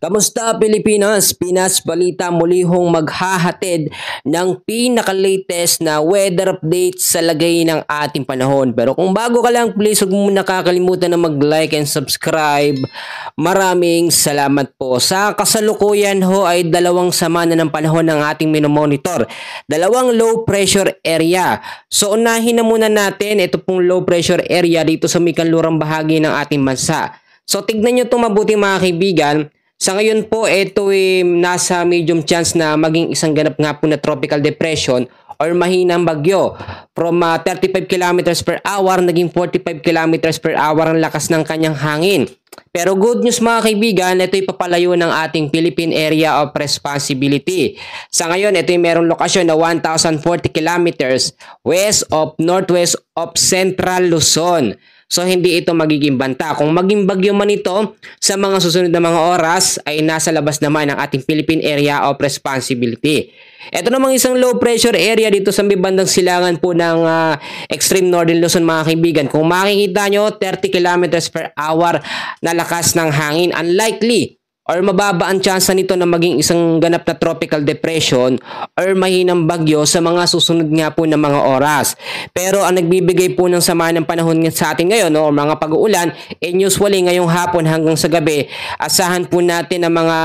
Kamusta Pilipinas? Pinas Balita muli hong maghahatid ng pinaka-latest na weather update sa lagay ng ating panahon. Pero kung bago ka lang, please huwag mo nakakalimutan na mag-like and subscribe. Maraming salamat po. Sa kasalukuyan ho ay dalawang sama na ng panahon ng ating minomonitor. Dalawang low pressure area. So unahin na muna natin ito pong low pressure area dito sa may kanlurang bahagi ng ating bansa. So tignan nyo itong mabuti mga kaibigan. Sa ngayon po, ito ay nasa medium chance na maging isang ganap nga po na tropical depression or mahinang bagyo. From 35 kilometers per hour, naging 45 kilometers per hour ang lakas ng kanyang hangin. Pero good news mga kaibigan, ito ay papalayo ng ating Philippine Area of Responsibility. Sa ngayon, ito ay merong lokasyon na 1,040 kilometers west of northwest of Central Luzon. So hindi ito magiging banta. Kung maging bagyo man ito, sa mga susunod na mga oras ay nasa labas naman ng ating Philippine Area of Responsibility. Ito namang isang low pressure area dito sa may bandang silangan po ng extreme northern Luzon mga kaibigan. Kung makikita nyo, 30 kilometers per hour na lakas ng hangin. Unlikely or mababa ang tsansa nito na maging isang ganap na tropical depression or mahinang bagyo sa mga susunod nga po na mga oras. Pero ang nagbibigay po ng sama ng panahon sa atin ngayon o mga pag-uulan, usually ngayong hapon hanggang sa gabi, asahan po natin ang mga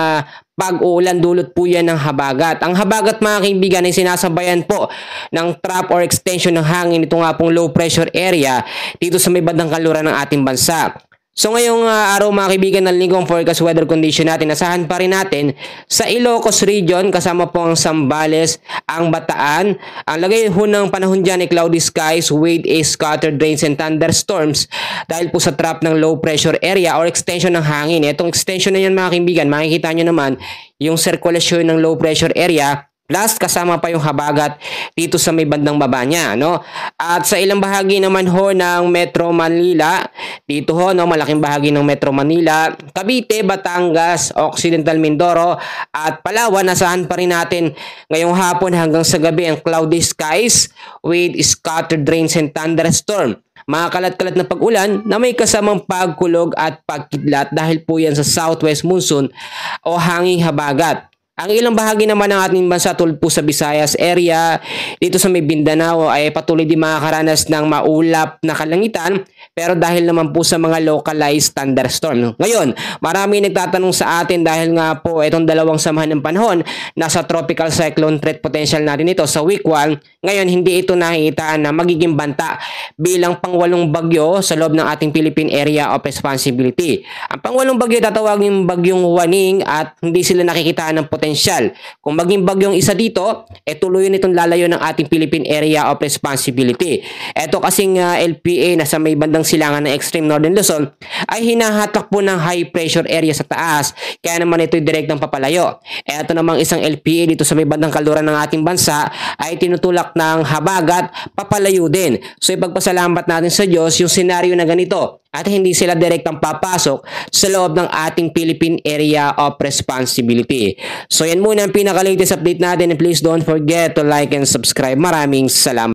pag-uulan dulot po yan ng habagat. Ang habagat mga kaibigan ay sinasabayan po ng trap or extension ng hangin. Ito nga pong low pressure area dito sa may bandang kanluran ng ating bansa. So ngayong araw mga kaibigan ng linggong forecast weather condition natin, asahan pa rin natin sa Ilocos region kasama po ang Zambales, ang Bataan. Ang lagay ho ng panahon dyan ay cloudy skies with a scattered rains and thunderstorms dahil po sa trap ng low pressure area or extension ng hangin. Itong extension na yan mga kaibigan, makikita nyo naman yung sirkulasyon ng low pressure area. Plus, kasama pa yung habagat dito sa may bandang baba niya, no? At sa ilang bahagi naman ho ng Metro Manila, dito ho, no, malaking bahagi ng Metro Manila, Cavite, Batangas, Occidental Mindoro, at Palawan, nasahan pa rin natin ngayong hapon hanggang sa gabi ang cloudy skies with scattered rains and thunderstorm. Mga kalat-kalat na pag-ulan na may kasamang pagkulog at pagkidlat dahil po yan sa southwest monsoon o hanging habagat. Ang ilang bahagi naman ng ating bansa tulad po sa Visayas area, dito sa may Mindanao ay patuloy din makakaranas ng maulap na kalangitan pero dahil naman po sa mga localized thunderstorm. Ngayon, marami nagtatanong sa atin dahil nga po itong dalawang samahan ng panahon, nasa tropical cyclone threat potential natin ito sa week 1. Ngayon, hindi ito nakikitaan na magiging banta bilang pangwalong bagyo sa loob ng ating Philippine Area of Responsibility. Ang pangwalong bagyo tatawagin bagyong Waning at hindi sila nakikitaan ng potensyal. Kung maging bagyong isa dito, tuloy nitong lalayo ng ating Philippine Area of Responsibility. Ito kasing LPA na sa may bandang silangan ng extreme northern Luzon ay hinahatak po ng high pressure area sa taas. Kaya naman ito'y direktang papalayo. Ito namang isang LPA dito sa may bandang kaluran ng ating bansa ay tinutulak ng habagat papalayo din. So ipagpasalamat natin sa Diyos yung senaryo na ganito at hindi sila direktang papasok sa loob ng ating Philippine Area of Responsibility. So yan muna ang pinaka-latest update natin and please don't forget to like and subscribe. Maraming salamat.